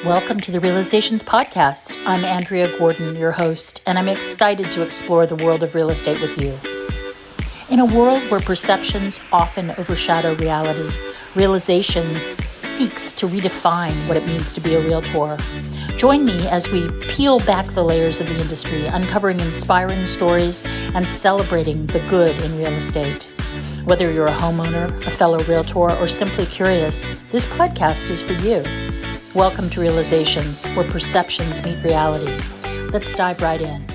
Welcome to the Realizations Podcast. I'm Andrea Gordon, your host, and I'm excited to explore the world of real estate with you. In a world where perceptions often overshadow reality, Realizations seeks to redefine what it means to be a realtor. Join me as we peel back the layers of the industry, uncovering inspiring stories and celebrating the good in real estate. Whether you're a homeowner, a fellow realtor, or simply curious, this podcast is for you. Welcome to Realizations, where perceptions meet reality. Let's dive right in.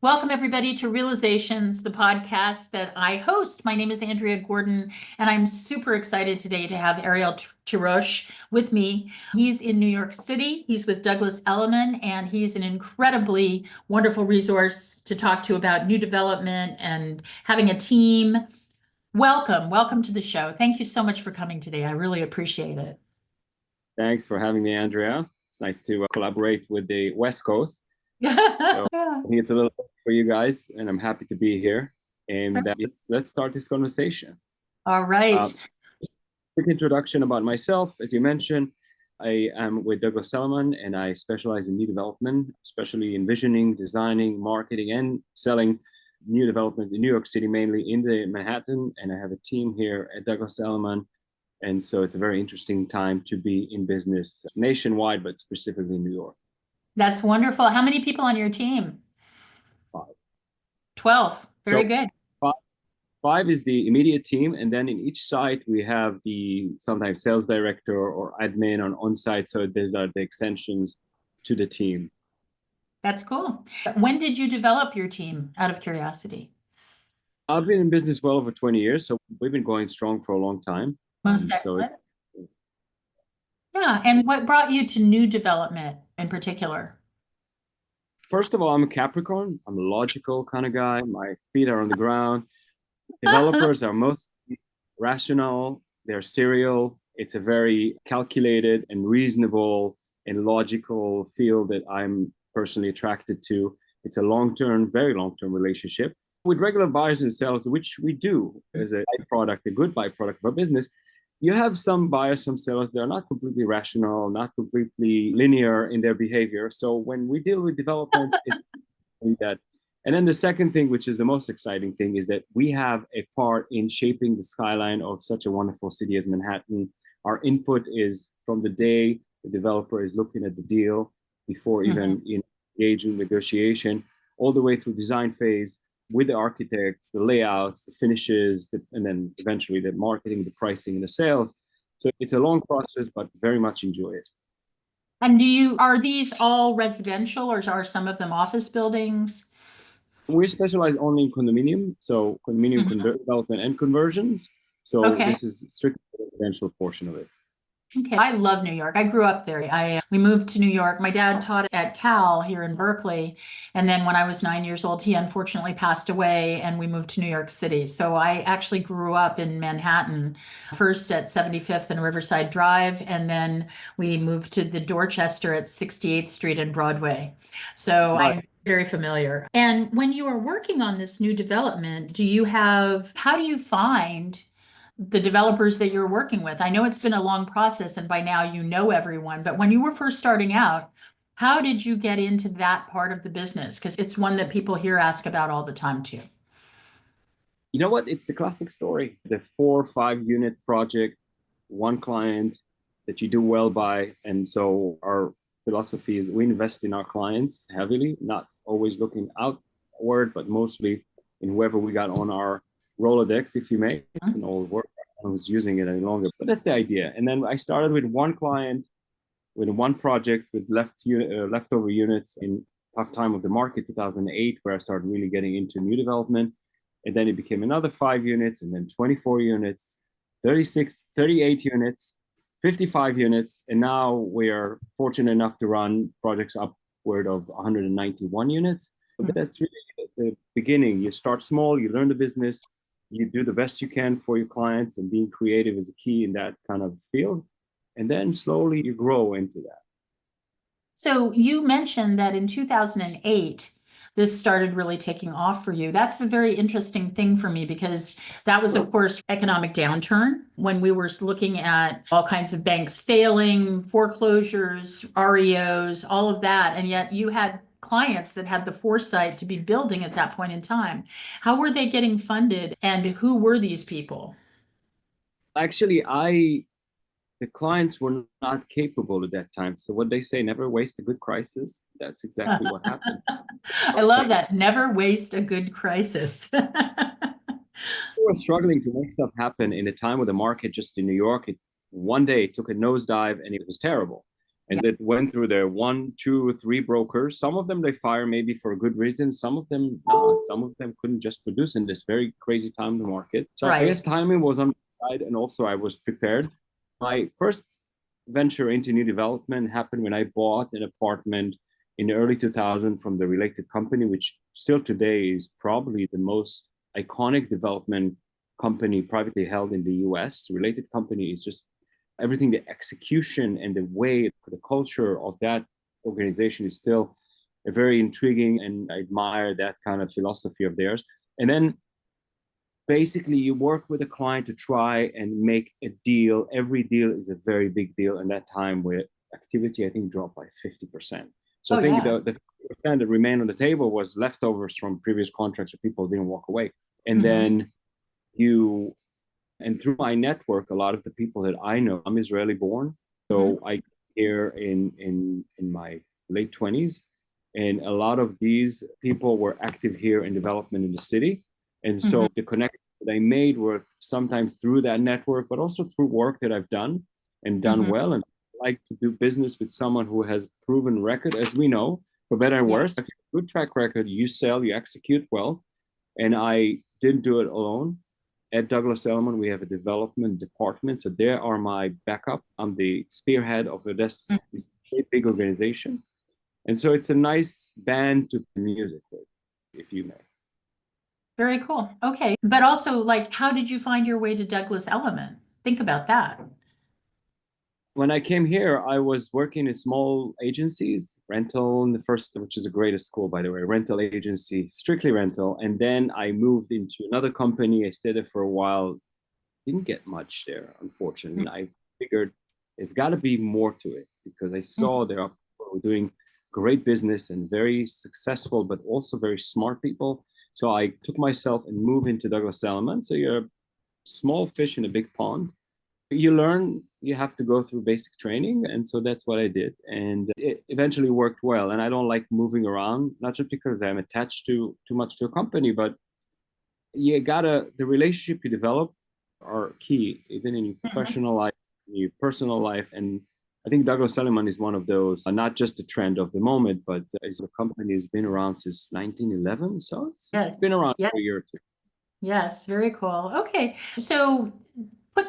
Welcome, everybody, to Realizations, the podcast that I host. My name is Andrea Gordon, and I'm super excited today to have Ariel Tirosh with me. He's in New York City. He's with Douglas Elliman, and he's an incredibly wonderful resource to talk to about new development and having a team. Welcome to the show. Thank you so much for coming today. I really appreciate it. Thanks for having me, Andrea. It's nice to collaborate with the West Coast. So I think it's a little for you guys, and I'm happy to be here. And let's start this conversation. All right. Quick introduction about myself. As you mentioned, I am with Douglas Elliman, and I specialize in new development, especially envisioning, designing, marketing, and selling new development in New York City, mainly in the Manhattan. And I have a team here at Douglas Elliman. And so it's a very interesting time to be in business nationwide, but specifically in New York. That's wonderful. How many people on your team? 5. 12. Very good. 5 is the immediate team. And then in each site, we have the sometimes sales director or admin on site. So these are the extensions to the team. That's cool. When did you develop your team, out of curiosity? I've been in business well over 20 years. So we've been going strong for a long time. Most excellent. Yeah, and what brought you to new development in particular? First of all, I'm a Capricorn. I'm a logical kind of guy. My feet are on the ground. Developers are mostly rational. They're serial. It's a very calculated and reasonable and logical field that I'm personally attracted to. It's a long-term, very long-term relationship with regular buyers and sellers, which we do as a byproduct, a good byproduct of our business. You have some buyers, some sellers that are not completely rational, not completely linear in their behavior. So when we deal with developments, it's that. And then the second thing, which is the most exciting thing, is that we have a part in shaping the skyline of such a wonderful city as Manhattan. Our input is from the day the developer is looking at the deal, before even engaging negotiation, all the way through design phase, with the architects, the layouts, the finishes, and then eventually the marketing, the pricing, and the sales. So it's a long process, but very much enjoy it. And are these all residential, or are some of them office buildings? We specialize only in condominium, so condominium development and conversions. So This is strictly the residential portion of it. Okay. I love New York. I grew up there. We moved to New York. My dad taught at Cal here in Berkeley. And then when I was 9 years old, he unfortunately passed away and we moved to New York City. So I actually grew up in Manhattan, first at 75th and Riverside Drive. And then we moved to the Dorchester at 68th Street and Broadway. So I'm very familiar. And when you are working on this new development, how do you find the developers that you're working with? I know it's been a long process and by now you know everyone, but when you were first starting out, how did you get into that part of the business? Because it's one that people here ask about all the time too. You know what? It's the classic story. The 4 or 5 unit project, one client that you do well by. And so our philosophy is we invest in our clients heavily, not always looking outward, but mostly in whoever we got on our Rolodex, if you may. It's an old word. I was using it any longer, but that's the idea. And then I started with one client, with one project with leftover units in tough time of the market, 2008, where I started really getting into new development. And then it became another 5 units, and then 24 units, 36, 38 units, 55 units. And now we are fortunate enough to run projects upward of 191 units. But that's really the beginning. You start small, you learn the business, you do the best you can for your clients, and being creative is a key in that kind of field. And then slowly you grow into that. So you mentioned that in 2008, this started really taking off for you. That's a very interesting thing for me because that was, of course, economic downturn when we were looking at all kinds of banks failing, foreclosures, REOs, all of that. And yet you had clients that had the foresight to be building at that point in time. How were they getting funded and who were these people? Actually, the clients were not capable at that time. So what they say, never waste a good crisis. That's exactly what happened. I love that. Never waste a good crisis. We were struggling to make stuff happen in a time where the market just in New York, one day took a nosedive and it was terrible. And it went through their 1, 2, 3 brokers. Some of them they fire maybe for a good reason. Some of them not. Some of them couldn't just produce in this very crazy time in the market. So I guess timing was on my side, and also I was prepared. My first venture into new development happened when I bought an apartment in the early 2000s from the related company, which still today is probably the most iconic development company privately held in the US. Related company is just everything, the execution and the way, the culture of that organization is still a very intriguing, and I admire that kind of philosophy of theirs. And then basically you work with a client to try and make a deal. Every deal is a very big deal. And that time where activity, I think, dropped by 50%. So I think the 50% that remained on the table was leftovers from previous contracts that people didn't walk away. And then and through my network, a lot of the people that I know, I'm Israeli born. So I here in my late 20s. And a lot of these people were active here in development in the city. And so the connections that I made were sometimes through that network, but also through work that I've done and done well. And I like to do business with someone who has proven record, as we know, for better or worse. If you have a good track record, you sell, you execute well. And I didn't do it alone. At Douglas Elliman, we have a development department. So they are my backup. I'm the spearhead of this big organization. And so it's a nice band to play music with, if you may. Very cool. Okay. But also, like, how did you find your way to Douglas Elliman? Think about that. When I came here, I was working in small agencies, rental in the first, which is the greatest school, by the way, rental agency, strictly rental. And then I moved into another company. I stayed there for a while. Didn't get much there, unfortunately. I figured there's got to be more to it because I saw there are people who were doing great business and very successful, but also very smart people. So I took myself and moved into Douglas Elliman. So you're a small fish in a big pond. You learn, you have to go through basic training. And so that's what I did. And it eventually worked well. And I don't like moving around, not just because I'm attached too much to a company, but the relationship you develop are key, even in your professional life, in your personal life. And I think Douglas Elliman is one of those, not just the trend of the moment, but as a company has been around since 1911. So it's been around for a year or two. Yes, very cool. Okay. So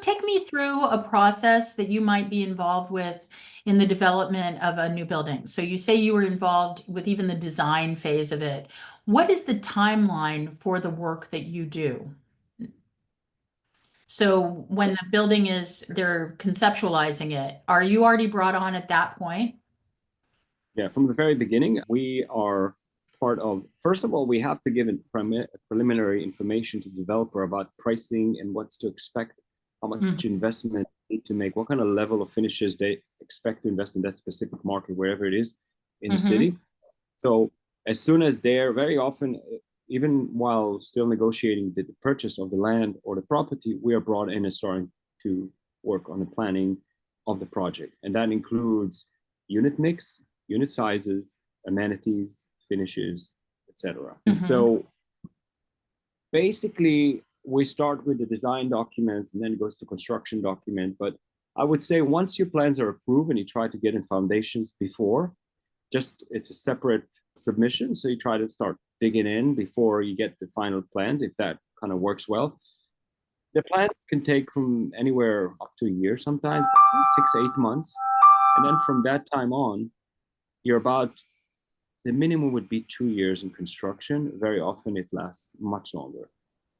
take me through a process that you might be involved with in the development of a new building. So you say you were involved with even the design phase of it. What is the timeline for the work that you do? So when the building they're conceptualizing it, are you already brought on at that point? Yeah, from the very beginning, we are part of, first of all, we have to give preliminary information to the developer about pricing and what's to expect, how much investment they need to make, what kind of level of finishes they expect to invest in that specific market, wherever it is in the city. So as soon as they're very often, even while still negotiating the purchase of the land or the property, we are brought in and starting to work on the planning of the project. And that includes unit mix, unit sizes, amenities, finishes, etc. And so basically we start with the design documents and then it goes to construction document. But I would say once your plans are approved and you try to get in foundations before, it's a separate submission. So you try to start digging in before you get the final plans, if that kind of works well. The plans can take from anywhere up to a year, sometimes 6 to 8 months. And then from that time on, the minimum would be 2 years in construction. Very often it lasts much longer.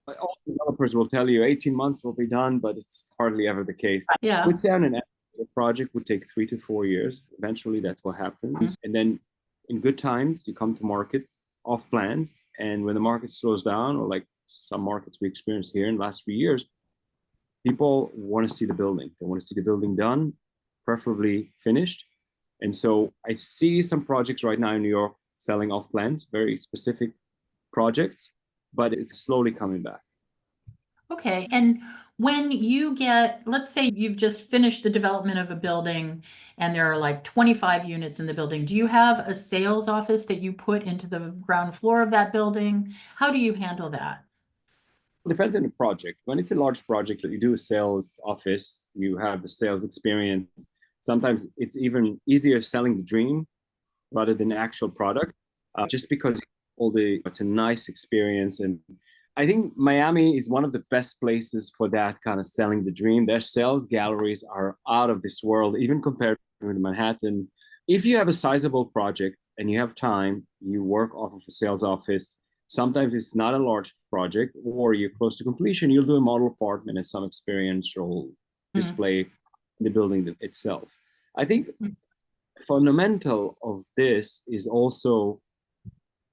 All developers will tell you 18 months will be done, but it's hardly ever the case. I would say on an average, a project would take 3 to 4 years. Eventually, that's what happens. And then in good times, you come to market off plans. And when the market slows down, or like some markets we experienced here in the last few years, people want to see the building. They want to see the building done, preferably finished. And so I see some projects right now in New York selling off plans, very specific projects, but it's slowly coming back. Okay. And when you get, let's say you've just finished the development of a building and there are like 25 units in the building, do you have a sales office that you put into the ground floor of that building? How do you handle that? It depends on the project. When it's a large project, you do a sales office, you have the sales experience. Sometimes it's even easier selling the dream rather than the actual product, just because it's a nice experience. And I think Miami is one of the best places for that kind of selling the dream. Their sales galleries are out of this world, even compared to Manhattan. If you have a sizable project and you have time, you work off of a sales office. Sometimes it's not a large project, or you're close to completion, you'll do a model apartment and some experiential display in the building itself. I think fundamental of this is also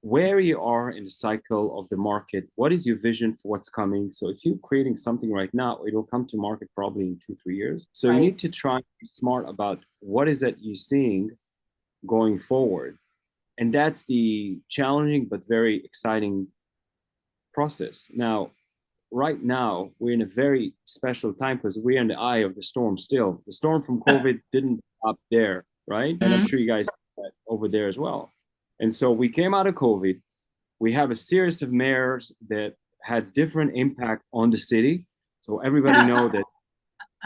where you are in the cycle of the market. What is your vision for what's coming? So if you're creating something right now, it will come to market probably in 2-3 years. So you need to try to be smart about what is that you're seeing going forward. And that's the challenging but very exciting process. Now, right now, we're in a very special time because we're in the eye of the storm still. The storm from COVID didn't stop there, right? And I'm sure you guys see that over there as well. And so we came out of COVID. We have a series of mayors that had different impact on the city. So everybody know that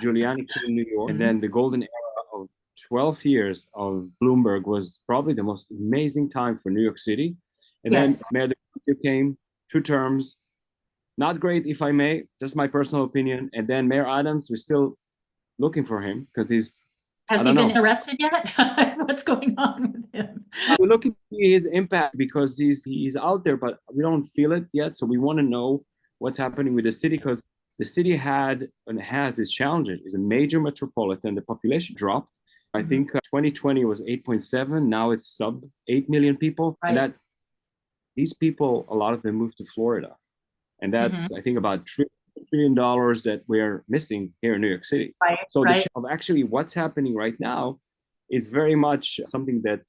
Giuliani came in New York, and then the golden era of 12 years of Bloomberg was probably the most amazing time for New York City. And then Mayor de Blasio came, 2 terms, not great, if I may, just my personal opinion. And then Mayor Adams, we're still looking for him because he's Has he been arrested yet? What's going on with him? We're looking to see his impact because he's out there, but we don't feel it yet. So we want to know what's happening with the city, because the city had and has its challenges. It's a major metropolitan. The population dropped. I think 2020 was 8.7. Now it's sub 8 million people. Right. And that these people, a lot of them moved to Florida. And that's, I think, about $1 trillion that we're missing here in New York City. Right. So the challenge of actually what's happening right now is very much something that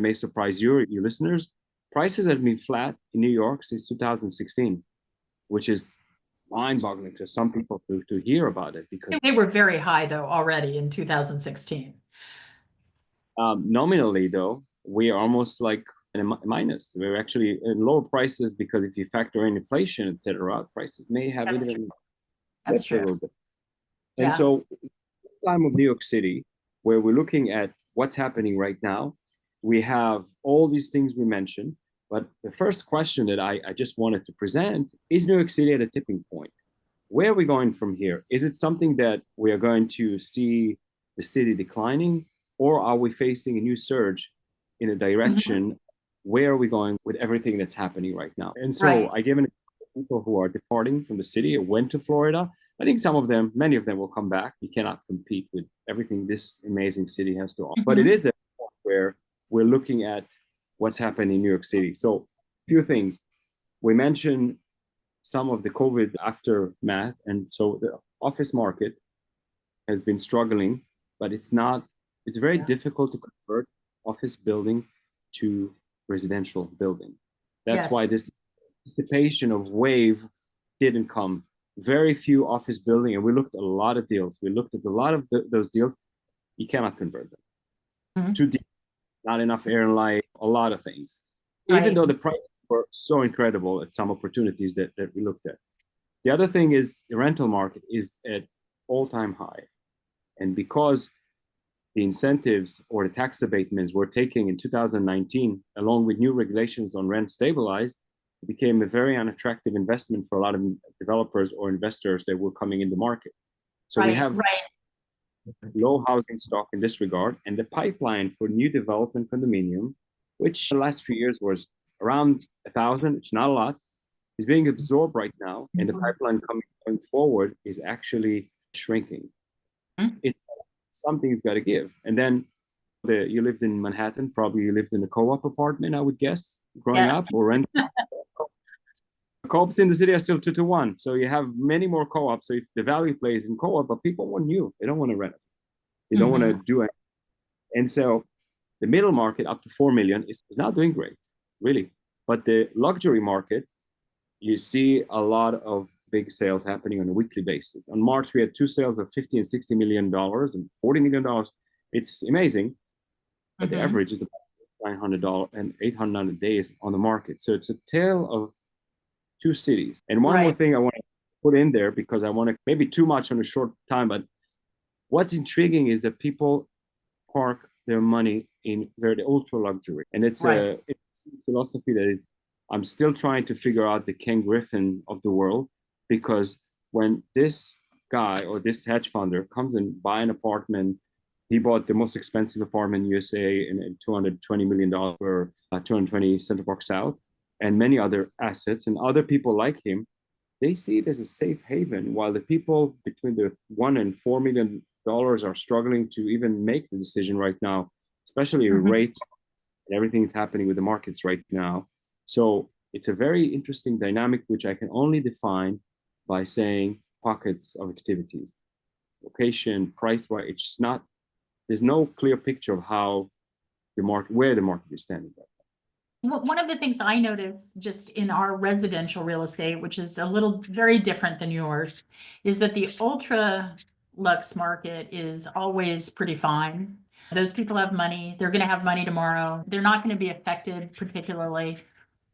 may surprise your listeners. Prices have been flat in New York since 2016, which is mind-boggling to some people to hear about it, because they were very high though already in 2016. Nominally though, we are almost like in a minus. We're actually in lower prices because if you factor in inflation, etc., prices may have even slipped a little bit. And so, time of New York City, where we're looking at what's happening right now, we have all these things we mentioned. But the first question that I just wanted to present is, New York City at a tipping point? Where are we going from here? Is it something that we are going to see the city declining, or are we facing a new surge in a direction? Where are we going with everything that's happening right now? And so I gave an example of people who are departing from the city and went to Florida. I think many of them will come back. You cannot compete with everything this amazing city has to offer. But it is a point where we're looking at what's happening in New York City. So a few things. We mentioned some of the COVID aftermath. And so the office market has been struggling, but it's very difficult to convert office building to residential building. That's why this anticipation of wave didn't come. Very few office building, and we looked at a lot of deals. We looked at a lot of those deals. You cannot convert them. Too deep, not enough air and light, a lot of things. Even though the prices were so incredible at some opportunities that we looked at. The other thing is the rental market is at all-time high. And because the incentives or the tax abatements we're taking in 2019, along with new regulations on rent stabilized, it became a very unattractive investment for a lot of developers or investors that were coming in the market. So we have low housing stock in this regard, and the pipeline for new development condominium, which the last few years was around 1,000, it's not a lot, is being absorbed right now, and the pipeline going forward is actually shrinking. It's something's got to give. And then You lived in Manhattan, probably you lived in a co-op apartment, I would guess, growing Yeah. up, or rent. Co-ops in the city are still 2 to 1. So you have many more co-ops. So if the value plays in co-op, but people want new. They don't want to rent it. They don't want to do it. And so the middle market up to 4 million is not doing great, really. But the luxury market, you see a lot of big sales happening on a weekly basis. On March, we had 2 sales of $50 and $60 million and $40 million. It's amazing, but the average is about $900 and $800 days on the market. So it's a tale of two cities. And one more thing I want to put in there, because I want to, maybe too much on a short time, but what's intriguing is that people park their money in very ultra luxury. And it's a philosophy that is, I'm still trying to figure out the Ken Griffin of the world, because when this guy or this hedge funder comes and buy an apartment, he bought the most expensive apartment in USA in $220 million for 220 Central Park South, and many other assets, and other people like him, they see it as a safe haven, while the people between the $1 and $4 million are struggling to even make the decision right now, especially rates and everything that's happening with the markets right now. So it's a very interesting dynamic, which I can only define by saying pockets of activities, location, price wise. It's not, there's no clear picture of how the market, where the market is standing right now. One of the things I noticed just in our residential real estate, which is a little very different than yours, is that the ultra lux market is always pretty fine. Those people have money. They're going to have money tomorrow. They're not going to be affected particularly.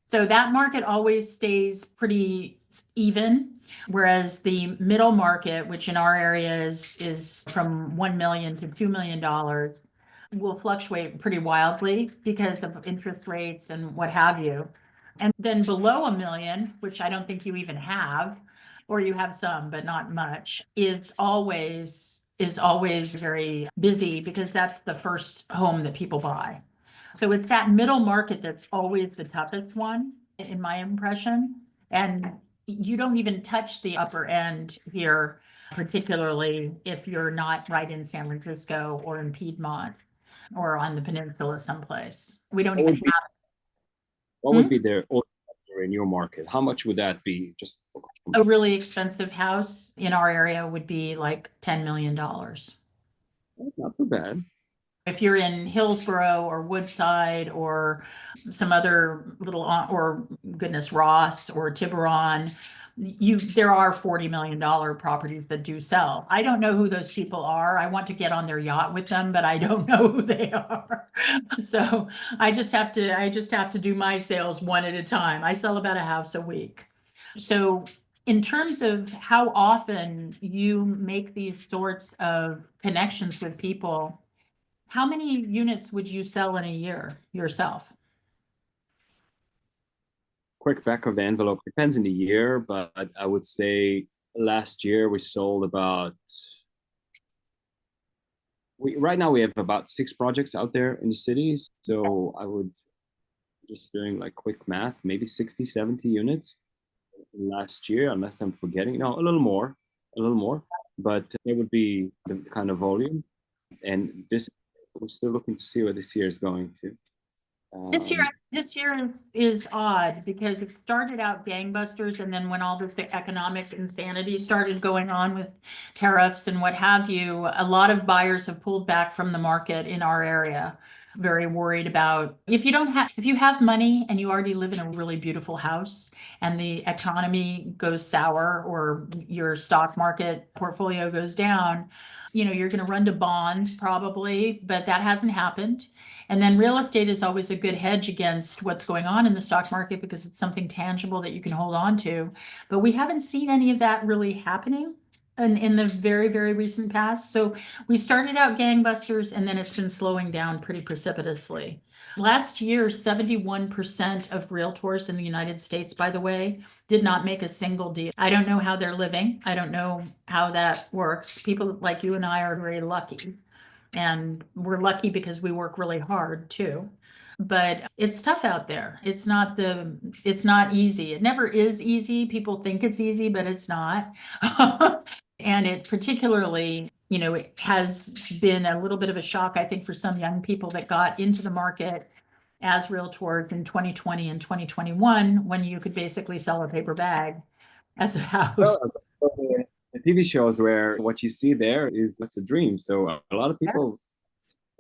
So that market always stays pretty even, whereas the middle market, which in our area is from $1 million to $2 million, will fluctuate pretty wildly because of interest rates and what have you. And then below $1 million, which I don't think you even have, or you have some, but not much, is always very busy, because that's the first home that people buy. So it's that middle market that's always the toughest one, in my impression. And you don't even touch the upper end here, particularly if you're not right in San Francisco or in Piedmont or on the peninsula someplace. We don't even have. What would be their luxury in your market? How much would that be? Just a really expensive house in our area would be like $10 million. Not too bad. If you're in Hillsborough or Woodside or some other little, or goodness, Ross or Tiburon, there are $40 million properties that do sell. I don't know who those people are. I want to get on their yacht with them, but I don't know who they are. So I just have to do my sales one at a time. I sell about a house a week. So in terms of how often you make these sorts of connections with people, how many units would you sell in a year yourself? Quick back of the envelope, depends in the year, but I would say last year we sold about, right now we have about 6 projects out there in the cities. So I would, just doing like quick math, maybe 60, 70 units last year, unless I'm forgetting. No, a little more, but it would be the kind of volume. And this, we're still looking to see where this year is going to. This year is odd, because it started out gangbusters, and then when all the economic insanity started going on with tariffs and what have you, a lot of buyers have pulled back from the market in our area. Very worried about, if you have money and you already live in a really beautiful house and the economy goes sour, or your stock market portfolio goes down, you're going to run to bonds probably, but that hasn't happened. And then real estate is always a good hedge against what's going on in the stock market, because it's something tangible that you can hold on to. But we haven't seen any of that really happening in the very, very recent past. So we started out gangbusters, and then it's been slowing down pretty precipitously. Last year, 71% of realtors in the United States, by the way, did not make a single deal. I don't know how they're living. I don't know how that works. People like you and I are very lucky. And we're lucky because we work really hard too. But it's tough out there. It's not easy. It never is easy. People think it's easy, but it's not. And it particularly it has been a little bit of a shock, I think, for some young people that got into the market as realtors in 2020 and 2021, when you could basically sell a paper bag as a house. Oh, so the TV shows where what you see there is that's a dream. So a lot of people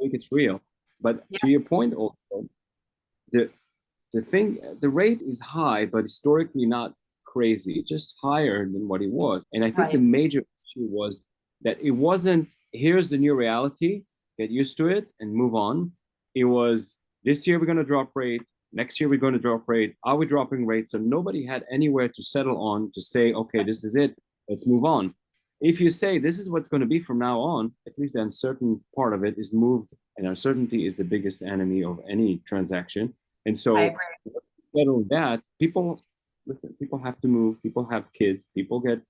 think it's real. But Yeah. to your point also, the the rate is high, but historically not crazy, just higher than what it was. And I think Right. the major issue was that it wasn't, here's the new reality, get used to it and move on. It was, this year we're going to drop rate, next year we're going to drop rate. Are we dropping rates? So nobody had anywhere to settle on to say, okay, this is it, let's move on. If you say this is what's going to be from now on, at least the uncertain part of it is moved, and uncertainty is the biggest enemy of any transaction. And I so agree. settle that, people listen, people have to move, people have kids, people get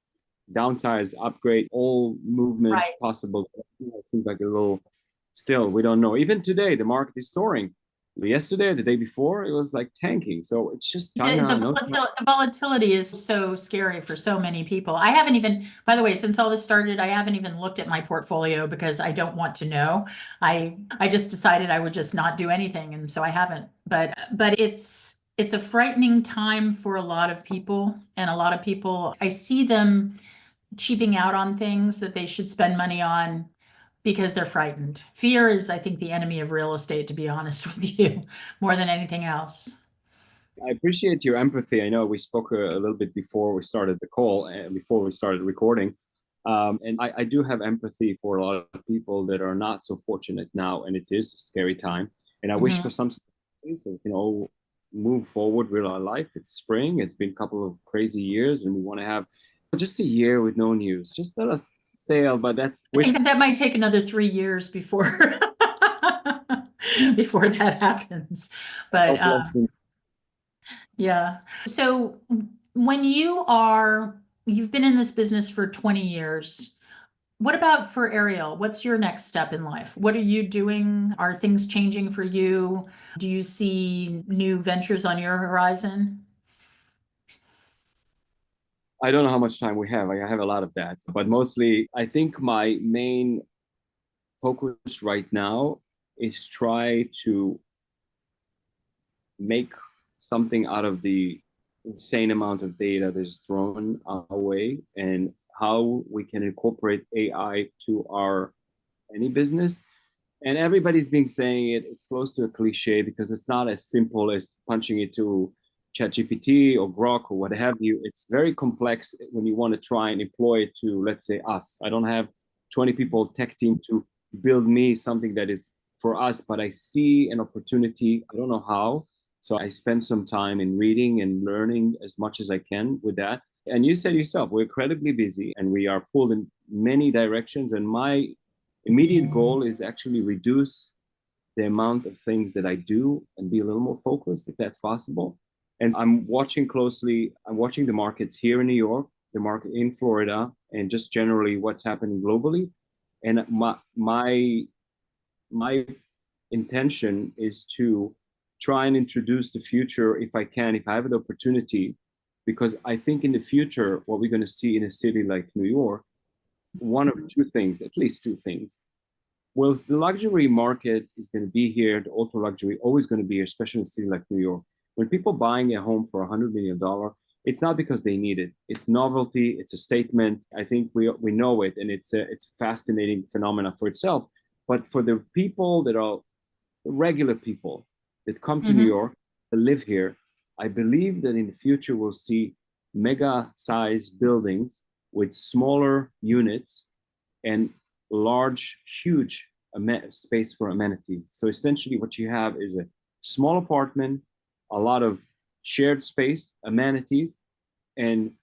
downsize, upgrade, all movement Right. possible. It seems like a little, still, we don't know. Even today, the market is soaring. Yesterday, the day before, it was like tanking. So it's just The, China. the, No, the volatility is so scary for so many people. I haven't even, by the way, since all this started, I haven't even looked at my portfolio because I don't want to know. I just decided I would just not do anything, and so I haven't. But it's a frightening time for a lot of people, and a lot of people, I see them cheaping out on things that they should spend money on because they're frightened. Fear is, I think, the enemy of real estate, to be honest with you, more than anything else. I appreciate your empathy. I know we spoke a little bit before we started the call and before we started recording. And I do have empathy for a lot of people that are not so fortunate now, and it is a scary time. And I wish for Mhm. some so we can all move forward with our life. It's spring. It's been a couple of crazy years, and we want to have just a year with no news. Just let us sail. But that's I wish. think that might take another 3 years before before that happens. But yeah. So when you've been in this business for 20 years, what about for Ariel? What's your next step in life? What are you doing? Are things changing for you? Do you see new ventures on your horizon? I don't know how much time we have. I have a lot of that, but mostly I think my main focus right now is try to make something out of the insane amount of data that's thrown our way, and how we can incorporate AI to our any business. And everybody's been saying it, it's close to a cliche because it's not as simple as punching it to ChatGPT or Grok or what have you. It's very complex when you want to try and employ it to, let's say, us. I don't have 20 people tech team to build me something that is for us, but I see an opportunity. I don't know how. So I spend some time in reading and learning as much as I can with that. And you said yourself, we're incredibly busy and we are pulled in many directions. And my immediate goal is actually reduce the amount of things that I do and be a little more focused if that's possible. And I'm watching closely, I'm watching the markets here in New York, the market in Florida, and just generally what's happening globally. And my intention is to try and introduce the future if I can, if I have an opportunity, because I think in the future, what we're going to see in a city like New York, one of two things, at least two things. Well, the luxury market is going to be here, the ultra luxury always going to be here, especially in a city like New York. When people buying a home for $100 million, it's not because they need it. It's novelty. It's a statement. I think we know it, and it's a fascinating phenomena for itself. But for the people that are regular people that come to New Mhm. York to live here, I believe that in the future we'll see mega size buildings with smaller units and large, huge space for amenity. So essentially, what you have is a small apartment, a lot of shared space, amenities, and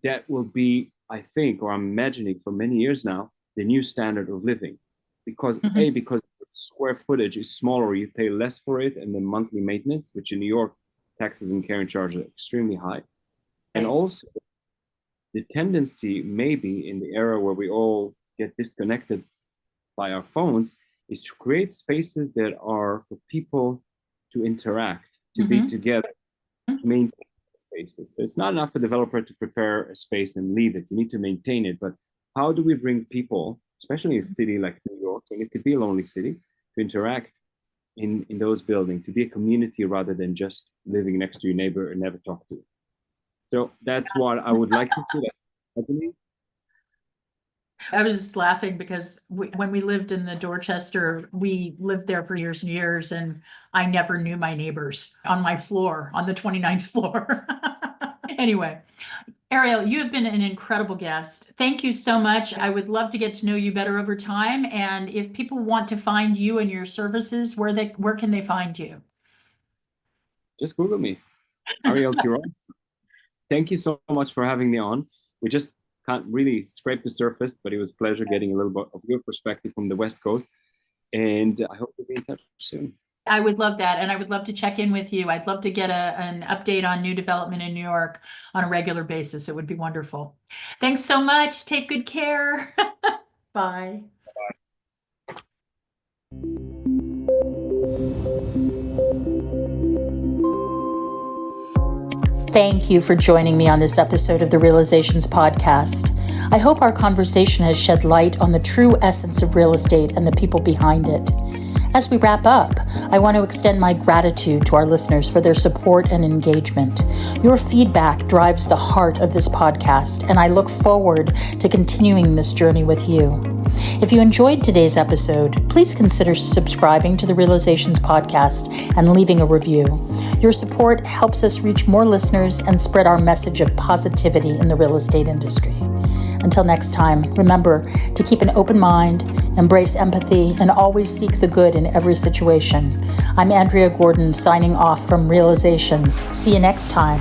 that will be, I think, or I'm imagining for many years now, the new standard of living. Because Mhm. because the square footage is smaller, you pay less for it, and the monthly maintenance, which in New York, taxes and carrying charges are extremely high. And Right. also, the tendency, maybe in the era where we all get disconnected by our phones, is to create spaces that are for people to interact, to be Mhm. together, to maintain spaces. So it's not enough for a developer to prepare a space and leave it. You need to maintain it. But how do we bring people especially a city like New York, and it could be a lonely city, to interact in those buildings, to be a community rather than just living next to your neighbor and never talk to. So that's what I would like to see. That's happening. I was just laughing because when we lived in the Dorchester, we lived there for years and years, and I never knew my neighbors on my floor, on the 29th floor. Anyway, Ariel, you have been an incredible guest. Thank you so much. I would love to get to know you better over time. And if people want to find you and your services, where can they find you? Just Google me, Ariel Tirosh. Thank you so much for having me on. We just can't really scrape the surface, but it was a pleasure getting a little bit of your perspective from the West Coast. And I hope to be in touch soon. I would love that. And I would love to check in with you. I'd love to get an update on new development in New York on a regular basis. It would be wonderful. Thanks so much. Take good care. Bye. Thank you for joining me on this episode of the Realizations Podcast. I hope our conversation has shed light on the true essence of real estate and the people behind it. As we wrap up, I want to extend my gratitude to our listeners for their support and engagement. Your feedback drives the heart of this podcast, and I look forward to continuing this journey with you. If you enjoyed today's episode, please consider subscribing to the Realizations Podcast and leaving a review. Your support helps us reach more listeners and spread our message of positivity in the real estate industry. Until next time, remember to keep an open mind, embrace empathy, and always seek the good in every situation. I'm Andrea Gordon, signing off from Realizations. See you next time.